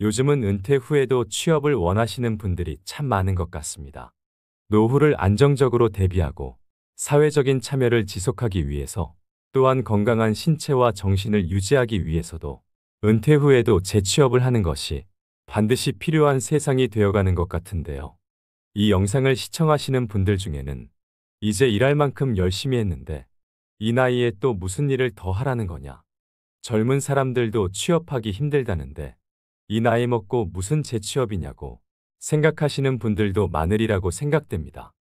요즘은 은퇴 후에도 취업을 원하시는 분들이 참 많은 것 같습니다. 노후를 안정적으로 대비하고 사회적인 참여를 지속하기 위해서, 또한 건강한 신체와 정신을 유지하기 위해서도 은퇴 후에도 재취업을 하는 것이 반드시 필요한 세상이 되어가는 것 같은데요. 이 영상을 시청하시는 분들 중에는 이제 일할 만큼 열심히 했는데 이 나이에 또 무슨 일을 더 하라는 거냐, 젊은 사람들도 취업하기 힘들다는데 이 나이 먹고 무슨 재취업이냐고 생각하시는 분들도 많으리라고 생각됩니다.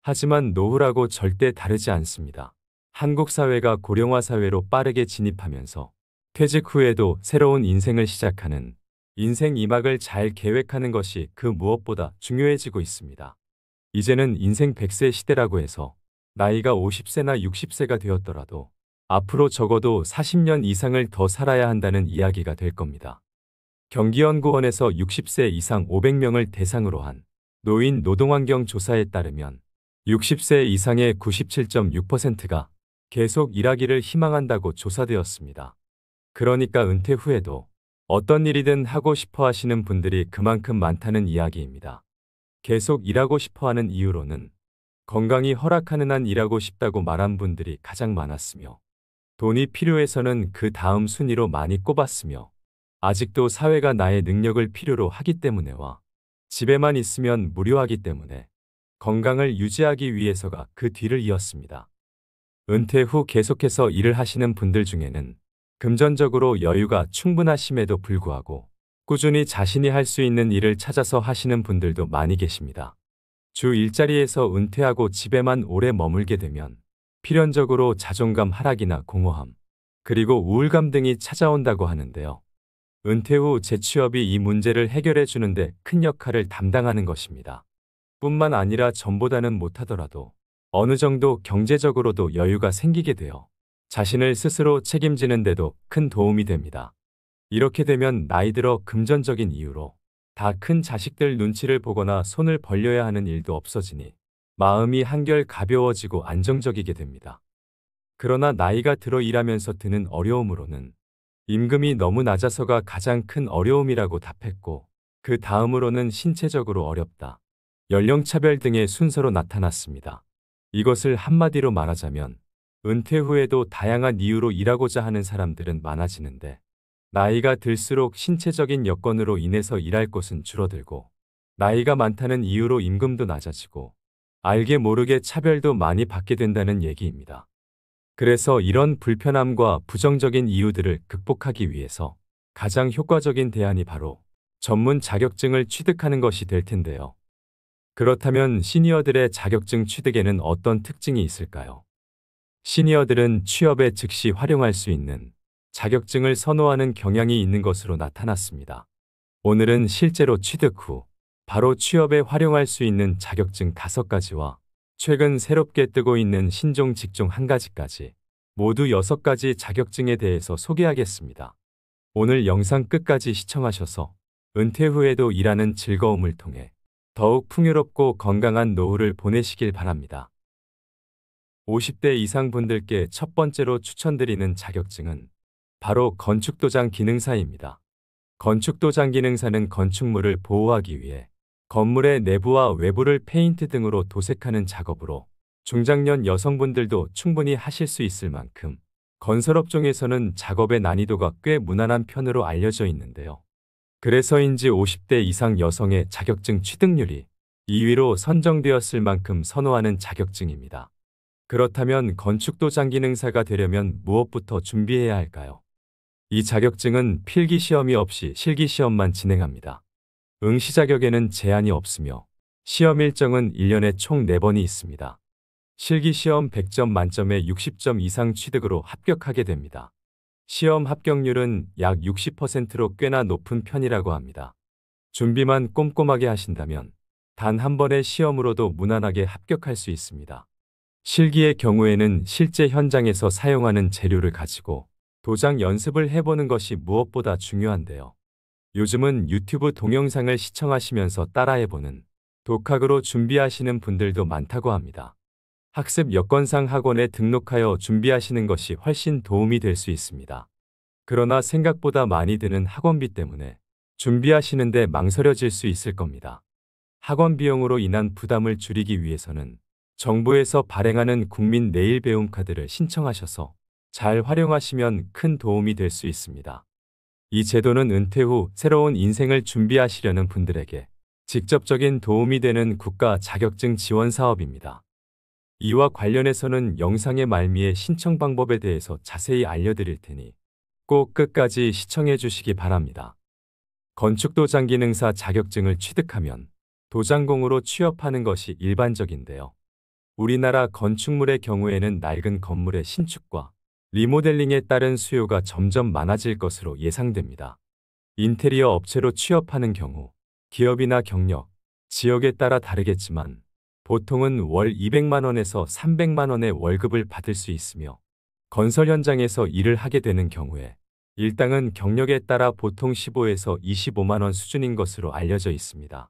하지만 노후라고 절대 다르지 않습니다. 한국 사회가 고령화 사회로 빠르게 진입하면서 퇴직 후에도 새로운 인생을 시작하는 인생 2막을 잘 계획하는 것이 그 무엇보다 중요해지고 있습니다. 이제는 인생 100세 시대라고 해서 나이가 50세나 60세가 되었더라도 앞으로 적어도 40년 이상을 더 살아야 한다는 이야기가 될 겁니다. 경기연구원에서 60세 이상 500명을 대상으로 한 노인 노동환경 조사에 따르면 60세 이상의 97.6%가 계속 일하기를 희망한다고 조사되었습니다. 그러니까 은퇴 후에도 어떤 일이든 하고 싶어 하시는 분들이 그만큼 많다는 이야기입니다. 계속 일하고 싶어 하는 이유로는 건강이 허락하는 한 일하고 싶다고 말한 분들이 가장 많았으며, 돈이 필요해서는 그 다음 순위로 많이 꼽았으며, 아직도 사회가 나의 능력을 필요로 하기 때문에와 집에만 있으면 무료하기 때문에 건강을 유지하기 위해서가 그 뒤를 이었습니다. 은퇴 후 계속해서 일을 하시는 분들 중에는 금전적으로 여유가 충분하심에도 불구하고 꾸준히 자신이 할 수 있는 일을 찾아서 하시는 분들도 많이 계십니다. 주 일자리에서 은퇴하고 집에만 오래 머물게 되면 필연적으로 자존감 하락이나 공허함, 그리고 우울감 등이 찾아온다고 하는데요. 은퇴 후 재취업이 이 문제를 해결해 주는데 큰 역할을 담당하는 것입니다. 뿐만 아니라 전보다는 못하더라도 어느 정도 경제적으로도 여유가 생기게 되어 자신을 스스로 책임지는 데도 큰 도움이 됩니다. 이렇게 되면 나이 들어 금전적인 이유로 다 큰 자식들 눈치를 보거나 손을 벌려야 하는 일도 없어지니 마음이 한결 가벼워지고 안정적이게 됩니다. 그러나 나이가 들어 일하면서 드는 어려움으로는 임금이 너무 낮아서가 가장 큰 어려움이라고 답했고, 그 다음으로는 신체적으로 어렵다, 연령차별 등의 순서로 나타났습니다. 이것을 한마디로 말하자면 은퇴 후에도 다양한 이유로 일하고자 하는 사람들은 많아지는데, 나이가 들수록 신체적인 여건으로 인해서 일할 곳은 줄어들고, 나이가 많다는 이유로 임금도 낮아지고, 알게 모르게 차별도 많이 받게 된다는 얘기입니다. 그래서 이런 불편함과 부정적인 이유들을 극복하기 위해서 가장 효과적인 대안이 바로 전문 자격증을 취득하는 것이 될 텐데요. 그렇다면 시니어들의 자격증 취득에는 어떤 특징이 있을까요? 시니어들은 취업에 즉시 활용할 수 있는 자격증을 선호하는 경향이 있는 것으로 나타났습니다. 오늘은 실제로 취득 후 바로 취업에 활용할 수 있는 자격증 5가지와 최근 새롭게 뜨고 있는 신종 직종 1가지까지 모두 6가지 자격증에 대해서 소개하겠습니다. 오늘 영상 끝까지 시청하셔서 은퇴 후에도 일하는 즐거움을 통해 더욱 풍요롭고 건강한 노후를 보내시길 바랍니다. 50대 이상 분들께 첫 번째로 추천드리는 자격증은 바로 건축도장 기능사입니다. 건축도장 기능사는 건축물을 보호하기 위해 건물의 내부와 외부를 페인트 등으로 도색하는 작업으로 중장년 여성분들도 충분히 하실 수 있을 만큼 건설업종에서는 작업의 난이도가 꽤 무난한 편으로 알려져 있는데요. 그래서인지 50대 이상 여성의 자격증 취득률이 2위로 선정되었을 만큼 선호하는 자격증입니다. 그렇다면 건축도장 기능사가 되려면 무엇부터 준비해야 할까요? 이 자격증은 필기시험이 없이 실기시험만 진행합니다. 응시 자격에는 제한이 없으며 시험 일정은 1년에 총 4번이 있습니다. 실기시험 100점 만점에 60점 이상 취득으로 합격하게 됩니다. 시험 합격률은 약 60%로 꽤나 높은 편이라고 합니다. 준비만 꼼꼼하게 하신다면 단 한 번의 시험으로도 무난하게 합격할 수 있습니다. 실기의 경우에는 실제 현장에서 사용하는 재료를 가지고 도장 연습을 해보는 것이 무엇보다 중요한데요. 요즘은 유튜브 동영상을 시청하시면서 따라해보는 독학으로 준비하시는 분들도 많다고 합니다. 학습 여건상 학원에 등록하여 준비하시는 것이 훨씬 도움이 될 수 있습니다. 그러나 생각보다 많이 드는 학원비 때문에 준비하시는데 망설여질 수 있을 겁니다. 학원 비용으로 인한 부담을 줄이기 위해서는 정부에서 발행하는 국민 내일 배움 카드를 신청하셔서 잘 활용하시면 큰 도움이 될 수 있습니다. 이 제도는 은퇴 후 새로운 인생을 준비하시려는 분들에게 직접적인 도움이 되는 국가 자격증 지원 사업입니다. 이와 관련해서는 영상의 말미에 신청 방법에 대해서 자세히 알려드릴 테니 꼭 끝까지 시청해 주시기 바랍니다. 건축도장 기능사 자격증을 취득하면 도장공으로 취업하는 것이 일반적인데요. 우리나라 건축물의 경우에는 낡은 건물의 신축과 리모델링에 따른 수요가 점점 많아질 것으로 예상됩니다. 인테리어 업체로 취업하는 경우 기업이나 경력, 지역에 따라 다르겠지만 보통은 월 200만 원에서 300만 원의 월급을 받을 수 있으며 건설 현장에서 일을 하게 되는 경우에 일당은 경력에 따라 보통 15에서 25만 원 수준인 것으로 알려져 있습니다.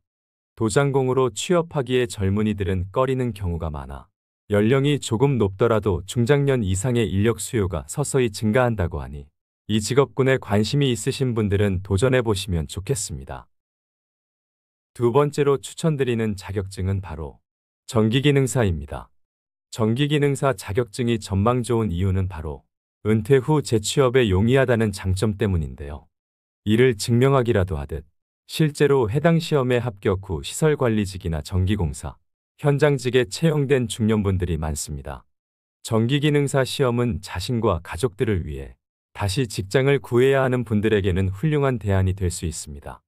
도장공으로 취업하기에 젊은이들은 꺼리는 경우가 많아 연령이 조금 높더라도 중장년 이상의 인력 수요가 서서히 증가한다고 하니 이 직업군에 관심이 있으신 분들은 도전해 보시면 좋겠습니다. 두 번째로 추천드리는 자격증은 바로 전기기능사입니다. 전기기능사 자격증이 전망 좋은 이유는 바로 은퇴 후 재취업에 용이하다는 장점 때문인데요. 이를 증명하기라도 하듯 실제로 해당 시험에 합격 후 시설관리직이나 전기공사, 현장직에 채용된 중년분들이 많습니다. 전기기능사 시험은 자신과 가족들을 위해 다시 직장을 구해야 하는 분들에게는 훌륭한 대안이 될 수 있습니다.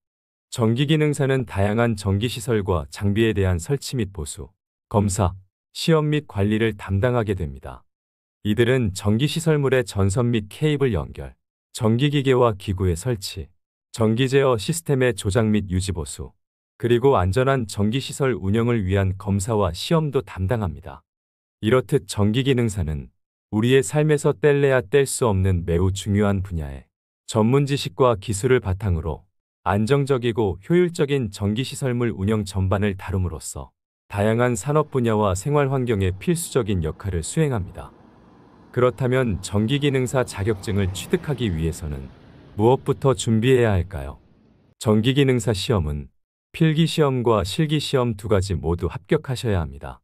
전기기능사는 다양한 전기시설과 장비에 대한 설치 및 보수, 검사, 시험 및 관리를 담당하게 됩니다. 이들은 전기시설물의 전선 및 케이블 연결, 전기기계와 기구의 설치, 전기제어 시스템의 조작 및 유지 보수, 그리고 안전한 전기시설 운영을 위한 검사와 시험도 담당합니다. 이렇듯 전기기능사는 우리의 삶에서 뗄래야 뗄 수 없는 매우 중요한 분야의 전문 지식과 기술을 바탕으로 안정적이고 효율적인 전기시설물 운영 전반을 다룸으로써 다양한 산업 분야와 생활 환경에 필수적인 역할을 수행합니다. 그렇다면 전기기능사 자격증을 취득하기 위해서는 무엇부터 준비해야 할까요? 전기기능사 시험은 필기시험과 실기시험 두 가지 모두 합격하셔야 합니다.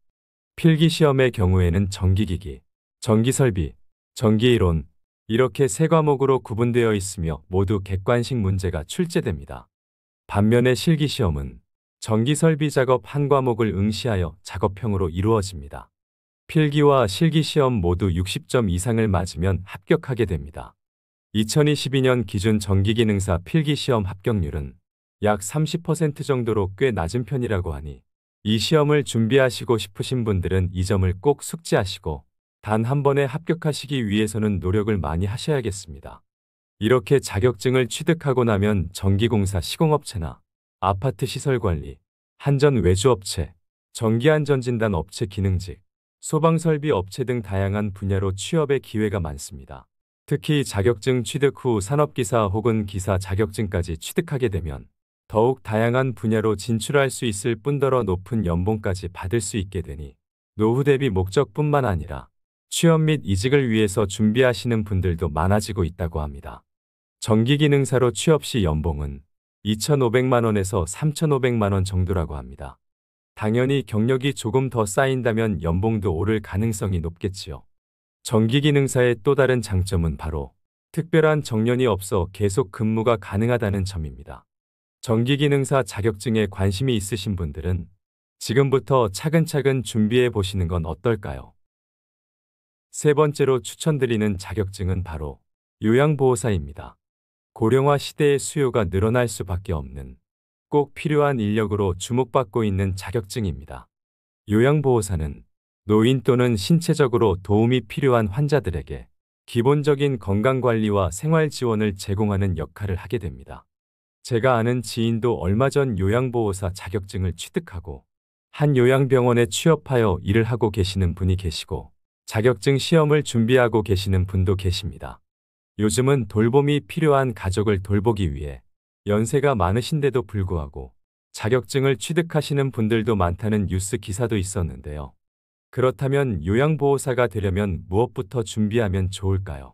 필기시험의 경우에는 전기기기, 전기설비, 전기이론 이렇게 세 과목으로 구분되어 있으며 모두 객관식 문제가 출제됩니다. 반면에 실기시험은 전기설비 작업 한 과목을 응시하여 작업형으로 이루어집니다. 필기와 실기시험 모두 60점 이상을 맞으면 합격하게 됩니다. 2022년 기준 전기기능사 필기시험 합격률은 약 30% 정도로 꽤 낮은 편이라고 하니 이 시험을 준비하시고 싶으신 분들은 이 점을 꼭 숙지하시고 단 한 번에 합격하시기 위해서는 노력을 많이 하셔야겠습니다. 이렇게 자격증을 취득하고 나면 전기공사 시공업체나 아파트 시설관리, 한전 외주업체, 전기안전진단 업체 기능직, 소방설비 업체 등 다양한 분야로 취업의 기회가 많습니다. 특히 자격증 취득 후 산업기사 혹은 기사 자격증까지 취득하게 되면 더욱 다양한 분야로 진출할 수 있을 뿐더러 높은 연봉까지 받을 수 있게 되니 노후 대비 목적뿐만 아니라 취업 및 이직을 위해서 준비하시는 분들도 많아지고 있다고 합니다. 전기기능사로 취업 시 연봉은 2,500만 원에서 3,500만 원 정도라고 합니다. 당연히 경력이 조금 더 쌓인다면 연봉도 오를 가능성이 높겠지요. 전기기능사의 또 다른 장점은 바로 특별한 정년이 없어 계속 근무가 가능하다는 점입니다. 전기기능사 자격증에 관심이 있으신 분들은 지금부터 차근차근 준비해 보시는 건 어떨까요? 세 번째로 추천드리는 자격증은 바로 요양보호사입니다. 고령화 시대의 수요가 늘어날 수밖에 없는 꼭 필요한 인력으로 주목받고 있는 자격증입니다. 요양보호사는 노인 또는 신체적으로 도움이 필요한 환자들에게 기본적인 건강관리와 생활 지원을 제공하는 역할을 하게 됩니다. 제가 아는 지인도 얼마 전 요양보호사 자격증을 취득하고 한 요양병원에 취업하여 일을 하고 계시는 분이 계시고 자격증 시험을 준비하고 계시는 분도 계십니다. 요즘은 돌봄이 필요한 가족을 돌보기 위해 연세가 많으신데도 불구하고 자격증을 취득하시는 분들도 많다는 뉴스 기사도 있었는데요. 그렇다면 요양보호사가 되려면 무엇부터 준비하면 좋을까요?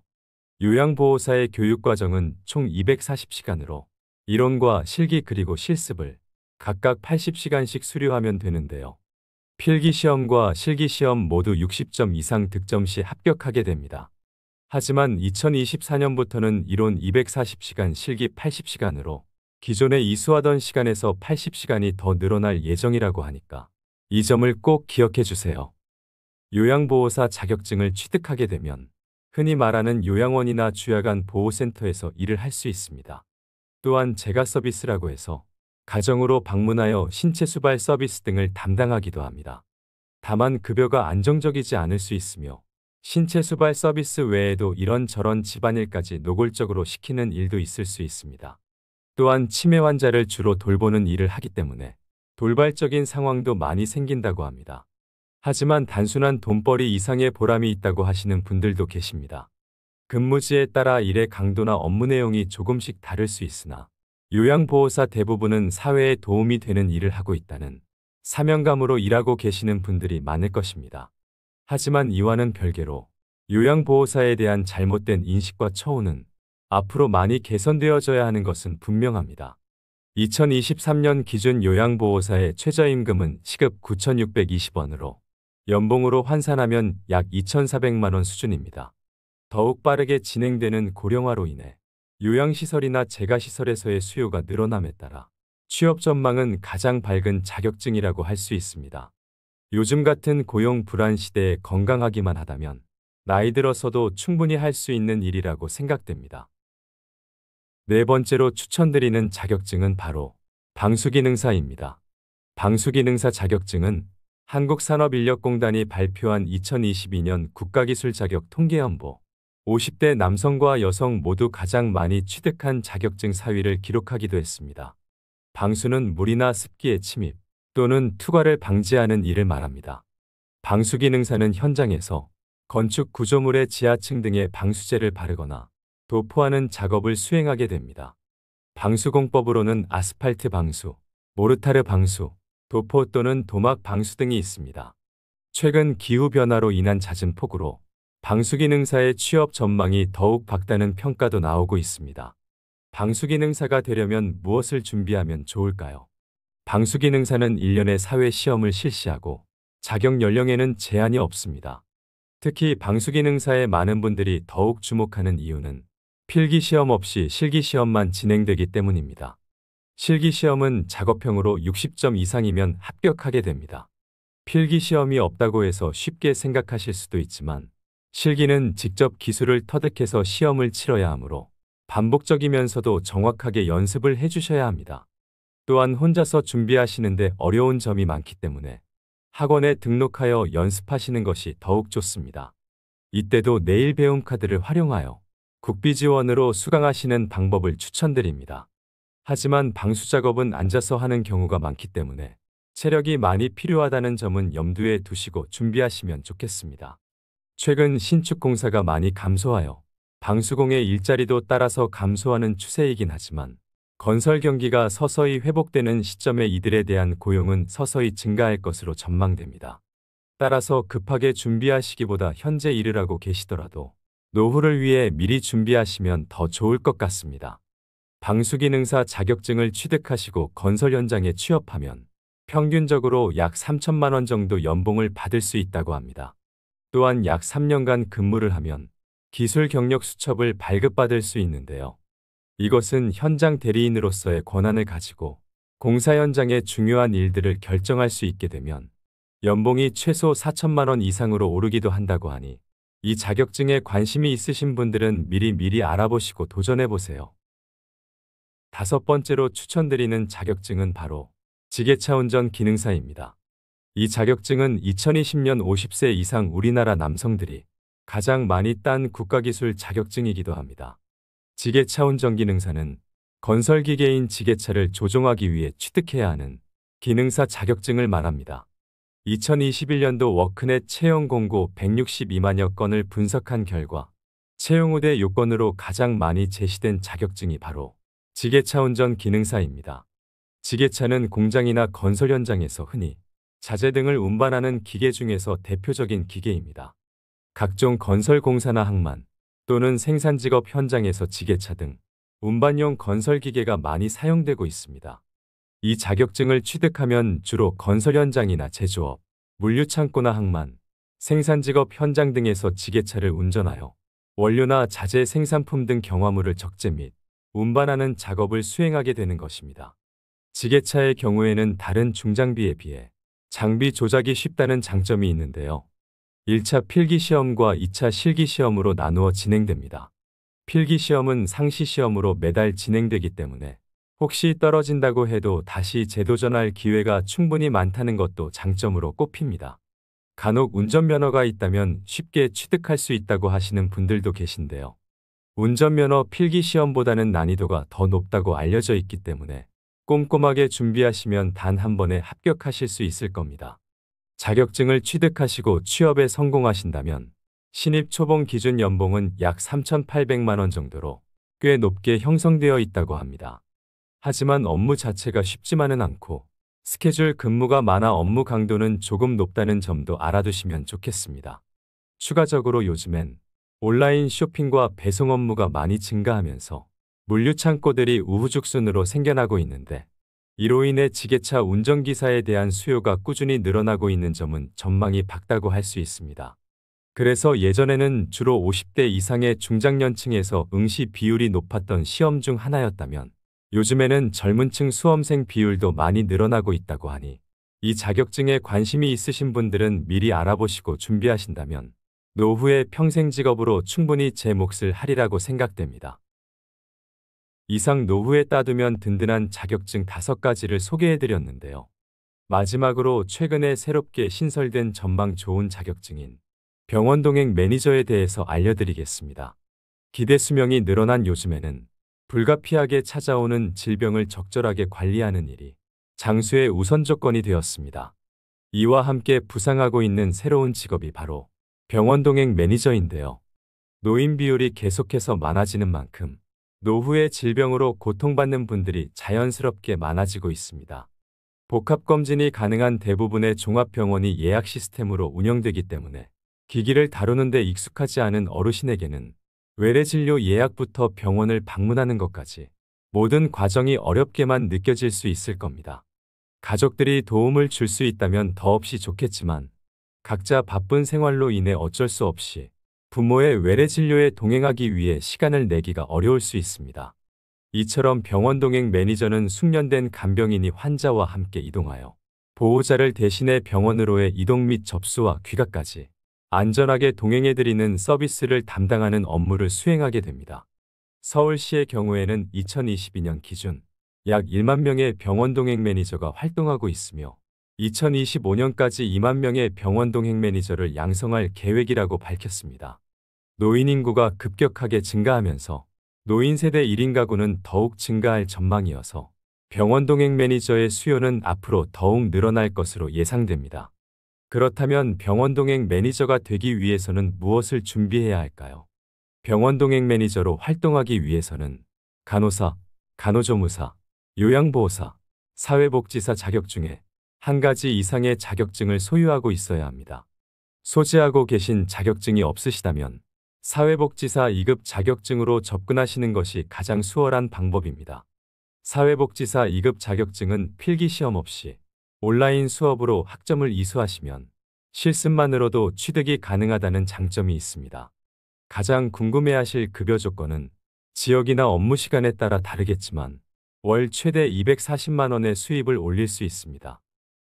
요양보호사의 교육과정은 총 240시간으로 이론과 실기 그리고 실습을 각각 80시간씩 수료하면 되는데요. 필기시험과 실기시험 모두 60점 이상 득점 시 합격하게 됩니다. 하지만 2024년부터는 이론 240시간, 실기 80시간으로 기존에 이수하던 시간에서 80시간이 더 늘어날 예정이라고 하니까 이 점을 꼭 기억해 주세요. 요양보호사 자격증을 취득하게 되면 흔히 말하는 요양원이나 주야간 보호센터에서 일을 할 수 있습니다. 또한 재가 서비스라고 해서 가정으로 방문하여 신체수발 서비스 등을 담당하기도 합니다. 다만 급여가 안정적이지 않을 수 있으며 신체수발 서비스 외에도 이런저런 집안일까지 노골적으로 시키는 일도 있을 수 있습니다. 또한 치매 환자를 주로 돌보는 일을 하기 때문에 돌발적인 상황도 많이 생긴다고 합니다. 하지만 단순한 돈벌이 이상의 보람이 있다고 하시는 분들도 계십니다. 근무지에 따라 일의 강도나 업무 내용이 조금씩 다를 수 있으나 요양보호사 대부분은 사회에 도움이 되는 일을 하고 있다는 사명감으로 일하고 계시는 분들이 많을 것입니다. 하지만 이와는 별개로 요양보호사에 대한 잘못된 인식과 처우는 앞으로 많이 개선되어져야 하는 것은 분명합니다. 2023년 기준 요양보호사의 최저임금은 시급 9,620원으로 연봉으로 환산하면 약 2,400만 원 수준입니다. 더욱 빠르게 진행되는 고령화로 인해 요양시설이나 재가시설에서의 수요가 늘어남에 따라 취업 전망은 가장 밝은 자격증이라고 할 수 있습니다. 요즘 같은 고용 불안 시대에 건강하기만 하다면 나이 들어서도 충분히 할 수 있는 일이라고 생각됩니다. 네 번째로 추천드리는 자격증은 바로 방수기능사입니다. 방수기능사 자격증은 한국산업인력공단이 발표한 2022년 국가기술 자격 통계연보 50대 남성과 여성 모두 가장 많이 취득한 자격증 4위를 기록하기도 했습니다. 방수는 물이나 습기의 침입 또는 투과를 방지하는 일을 말합니다. 방수기능사는 현장에서 건축 구조물의 지하층 등에 방수제를 바르거나 도포하는 작업을 수행하게 됩니다. 방수공법으로는 아스팔트 방수, 모르타르 방수, 도포 또는 도막 방수 등이 있습니다. 최근 기후변화로 인한 잦은 폭우로 방수기능사의 취업 전망이 더욱 밝다는 평가도 나오고 있습니다. 방수기능사가 되려면 무엇을 준비하면 좋을까요? 방수기능사는 1년에 사회시험을 실시하고 자격 연령에는 제한이 없습니다. 특히 방수기능사에 많은 분들이 더욱 주목하는 이유는 필기시험 없이 실기시험만 진행되기 때문입니다. 실기시험은 작업형으로 60점 이상이면 합격하게 됩니다. 필기시험이 없다고 해서 쉽게 생각하실 수도 있지만 실기는 직접 기술을 터득해서 시험을 치러야 하므로 반복적이면서도 정확하게 연습을 해주셔야 합니다. 또한 혼자서 준비하시는데 어려운 점이 많기 때문에 학원에 등록하여 연습하시는 것이 더욱 좋습니다. 이때도 내일 배움 카드를 활용하여 국비지원으로 수강하시는 방법을 추천드립니다. 하지만 방수 작업은 앉아서 하는 경우가 많기 때문에 체력이 많이 필요하다는 점은 염두에 두시고 준비하시면 좋겠습니다. 최근 신축 공사가 많이 감소하여 방수공의 일자리도 따라서 감소하는 추세이긴 하지만 건설 경기가 서서히 회복되는 시점에 이들에 대한 고용은 서서히 증가할 것으로 전망됩니다. 따라서 급하게 준비하시기보다 현재 일을 하고 계시더라도 노후를 위해 미리 준비하시면 더 좋을 것 같습니다. 방수기능사 자격증을 취득하시고 건설 현장에 취업하면 평균적으로 약 3천만 원 정도 연봉을 받을 수 있다고 합니다. 또한 약 3년간 근무를 하면 기술 경력 수첩을 발급받을 수 있는데요. 이것은 현장 대리인으로서의 권한을 가지고 공사 현장의 중요한 일들을 결정할 수 있게 되면 연봉이 최소 4천만 원 이상으로 오르기도 한다고 하니 이 자격증에 관심이 있으신 분들은 미리 알아보시고 도전해보세요. 다섯 번째로 추천드리는 자격증은 바로 지게차 운전 기능사입니다. 이 자격증은 2020년 50세 이상 우리나라 남성들이 가장 많이 딴 국가기술 자격증이기도 합니다. 지게차 운전 기능사는 건설기계인 지게차를 조종하기 위해 취득해야 하는 기능사 자격증을 말합니다. 2021년도 워크넷 채용 공고 162만여 건을 분석한 결과 채용 후대 요건으로 가장 많이 제시된 자격증이 바로 지게차 운전 기능사입니다. 지게차는 공장이나 건설 현장에서 흔히 자재 등을 운반하는 기계 중에서 대표적인 기계입니다. 각종 건설 공사나 항만 또는 생산 직업 현장에서 지게차 등 운반용 건설 기계가 많이 사용되고 있습니다. 이 자격증을 취득하면 주로 건설 현장이나 제조업, 물류창고나 항만, 생산직업 현장 등에서 지게차를 운전하여 원료나 자재 생산품 등 경화물을 적재 및 운반하는 작업을 수행하게 되는 것입니다. 지게차의 경우에는 다른 중장비에 비해 장비 조작이 쉽다는 장점이 있는데요. 1차 필기시험과 2차 실기시험으로 나누어 진행됩니다. 필기시험은 상시시험으로 매달 진행되기 때문에 혹시 떨어진다고 해도 다시 재도전할 기회가 충분히 많다는 것도 장점으로 꼽힙니다. 간혹 운전면허가 있다면 쉽게 취득할 수 있다고 하시는 분들도 계신데요. 운전면허 필기시험보다는 난이도가 더 높다고 알려져 있기 때문에 꼼꼼하게 준비하시면 단 한 번에 합격하실 수 있을 겁니다. 자격증을 취득하시고 취업에 성공하신다면 신입 초봉 기준 연봉은 약 3,800만 원 정도로 꽤 높게 형성되어 있다고 합니다. 하지만 업무 자체가 쉽지만은 않고 스케줄 근무가 많아 업무 강도는 조금 높다는 점도 알아두시면 좋겠습니다. 추가적으로 요즘엔 온라인 쇼핑과 배송 업무가 많이 증가하면서 물류 창고들이 우후죽순으로 생겨나고 있는데 이로 인해 지게차 운전기사에 대한 수요가 꾸준히 늘어나고 있는 점은 전망이 밝다고 할 수 있습니다. 그래서 예전에는 주로 50대 이상의 중장년층에서 응시 비율이 높았던 시험 중 하나였다면 요즘에는 젊은 층 수험생 비율도 많이 늘어나고 있다고 하니 이 자격증에 관심이 있으신 분들은 미리 알아보시고 준비하신다면 노후의 평생 직업으로 충분히 제 몫을 하리라고 생각됩니다. 이상 노후에 따두면 든든한 자격증 5가지를 소개해드렸는데요. 마지막으로 최근에 새롭게 신설된 전망 좋은 자격증인 병원 동행 매니저에 대해서 알려드리겠습니다. 기대 수명이 늘어난 요즘에는 불가피하게 찾아오는 질병을 적절하게 관리하는 일이 장수의 우선 조건이 되었습니다. 이와 함께 부상하고 있는 새로운 직업이 바로 병원 동행 매니저인데요. 노인 비율이 계속해서 많아지는 만큼 노후의 질병으로 고통받는 분들이 자연스럽게 많아지고 있습니다. 복합검진이 가능한 대부분의 종합병원이 예약 시스템으로 운영되기 때문에 기기를 다루는 데 익숙하지 않은 어르신에게는 외래진료 예약부터 병원을 방문하는 것까지 모든 과정이 어렵게만 느껴질 수 있을 겁니다. 가족들이 도움을 줄 수 있다면 더없이 좋겠지만 각자 바쁜 생활로 인해 어쩔 수 없이 부모의 외래진료에 동행하기 위해 시간을 내기가 어려울 수 있습니다. 이처럼 병원 동행 매니저는 숙련된 간병인이 환자와 함께 이동하여 보호자를 대신해 병원으로의 이동 및 접수와 귀가까지 안전하게 동행해드리는 서비스를 담당하는 업무를 수행하게 됩니다. 서울시의 경우에는 2022년 기준 약 1만 명의 병원 동행 매니저가 활동하고 있으며 2025년까지 2만 명의 병원 동행 매니저를 양성할 계획이라고 밝혔습니다. 노인 인구가 급격하게 증가하면서 노인 세대 1인 가구는 더욱 증가할 전망이어서 병원 동행 매니저의 수요는 앞으로 더욱 늘어날 것으로 예상됩니다. 그렇다면 병원 동행 매니저가 되기 위해서는 무엇을 준비해야 할까요? 병원 동행 매니저로 활동하기 위해서는 간호사, 간호조무사, 요양보호사, 사회복지사 자격 중에 한 가지 이상의 자격증을 소유하고 있어야 합니다. 소지하고 계신 자격증이 없으시다면 사회복지사 2급 자격증으로 접근하시는 것이 가장 수월한 방법입니다. 사회복지사 2급 자격증은 필기시험 없이 온라인 수업으로 학점을 이수하시면 실습만으로도 취득이 가능하다는 장점이 있습니다. 가장 궁금해하실 급여 조건은 지역이나 업무 시간에 따라 다르겠지만 월 최대 240만 원의 수입을 올릴 수 있습니다.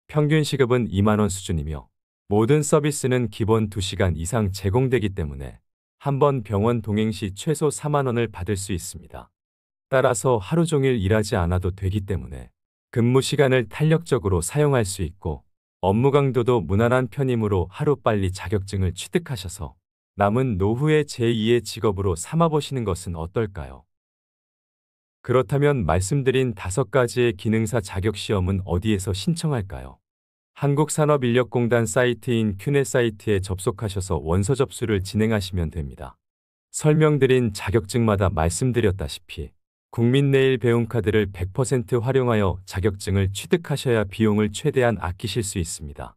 평균 시급은 2만 원 수준이며 모든 서비스는 기본 2시간 이상 제공되기 때문에 한 번 병원 동행 시 최소 4만 원을 받을 수 있습니다. 따라서 하루 종일 일하지 않아도 되기 때문에 근무 시간을 탄력적으로 사용할 수 있고 업무 강도도 무난한 편이므로 하루빨리 자격증을 취득하셔서 남은 노후의 제2의 직업으로 삼아보시는 것은 어떨까요? 그렇다면 말씀드린 5가지의 기능사 자격시험은 어디에서 신청할까요? 한국산업인력공단 사이트인 큐넷 사이트에 접속하셔서 원서 접수를 진행하시면 됩니다. 설명드린 자격증마다 말씀드렸다시피 국민내일 배움카드를 100% 활용하여 자격증을 취득하셔야 비용을 최대한 아끼실 수 있습니다.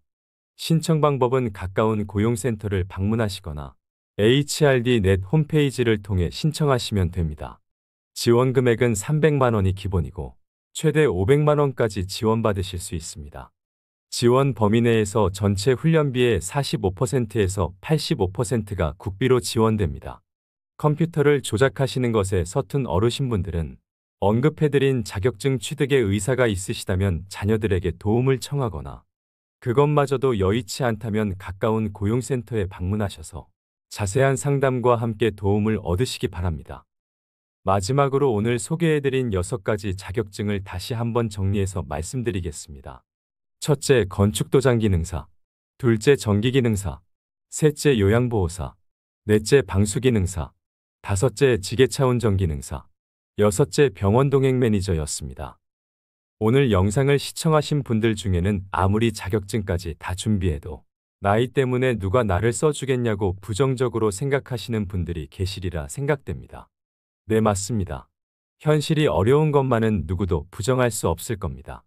신청 방법은 가까운 고용센터를 방문하시거나 HRDnet 홈페이지를 통해 신청하시면 됩니다. 지원 금액은 300만 원이 기본이고 최대 500만 원까지 지원받으실 수 있습니다. 지원 범위 내에서 전체 훈련비의 45%에서 85%가 국비로 지원됩니다. 컴퓨터를 조작하시는 것에 서툰 어르신분들은 언급해드린 자격증 취득의 의사가 있으시다면 자녀들에게 도움을 청하거나 그것마저도 여의치 않다면 가까운 고용센터에 방문하셔서 자세한 상담과 함께 도움을 얻으시기 바랍니다. 마지막으로 오늘 소개해드린 6가지 자격증을 다시 한번 정리해서 말씀드리겠습니다. 첫째, 건축도장 기능사. 둘째, 전기기능사. 셋째, 요양보호사. 넷째, 방수기능사. 다섯째, 지게차운전 기능사. 여섯째, 병원 동행 매니저였습니다. 오늘 영상을 시청하신 분들 중에는 아무리 자격증까지 다 준비해도 나이 때문에 누가 나를 써주겠냐고 부정적으로 생각하시는 분들이 계시리라 생각됩니다. 네, 맞습니다. 현실이 어려운 것만은 누구도 부정할 수 없을 겁니다.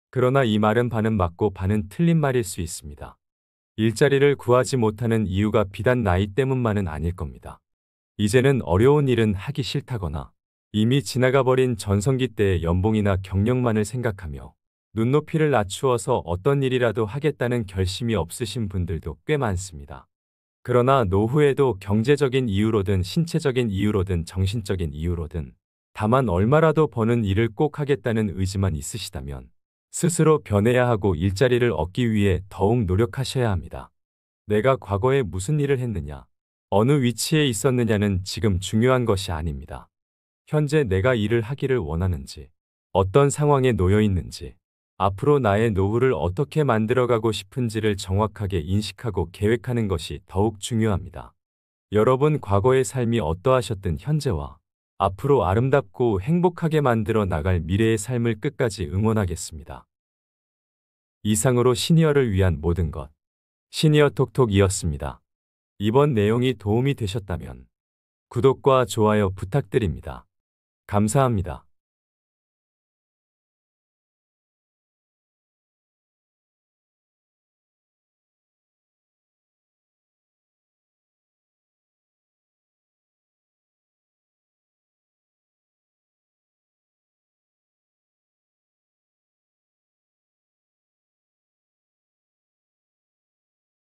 그러나 이 말은 반은 맞고 반은 틀린 말일 수 있습니다. 일자리를 구하지 못하는 이유가 비단 나이 때문만은 아닐 겁니다. 이제는 어려운 일은 하기 싫다거나 이미 지나가버린 전성기 때의 연봉이나 경력만을 생각하며 눈높이를 낮추어서 어떤 일이라도 하겠다는 결심이 없으신 분들도 꽤 많습니다. 그러나 노후에도 경제적인 이유로든 신체적인 이유로든 정신적인 이유로든 다만 얼마라도 버는 일을 꼭 하겠다는 의지만 있으시다면 스스로 변해야 하고 일자리를 얻기 위해 더욱 노력하셔야 합니다. 내가 과거에 무슨 일을 했느냐, 어느 위치에 있었느냐는 지금 중요한 것이 아닙니다. 현재 내가 일을 하기를 원하는지, 어떤 상황에 놓여 있는지, 앞으로 나의 노후를 어떻게 만들어가고 싶은지를 정확하게 인식하고 계획하는 것이 더욱 중요합니다. 여러분 과거의 삶이 어떠하셨든 현재와 앞으로 아름답고 행복하게 만들어 나갈 미래의 삶을 끝까지 응원하겠습니다. 이상으로 시니어를 위한 모든 것, 시니어 톡톡이었습니다. 이번 내용이 도움이 되셨다면 구독과 좋아요 부탁드립니다. 감사합니다.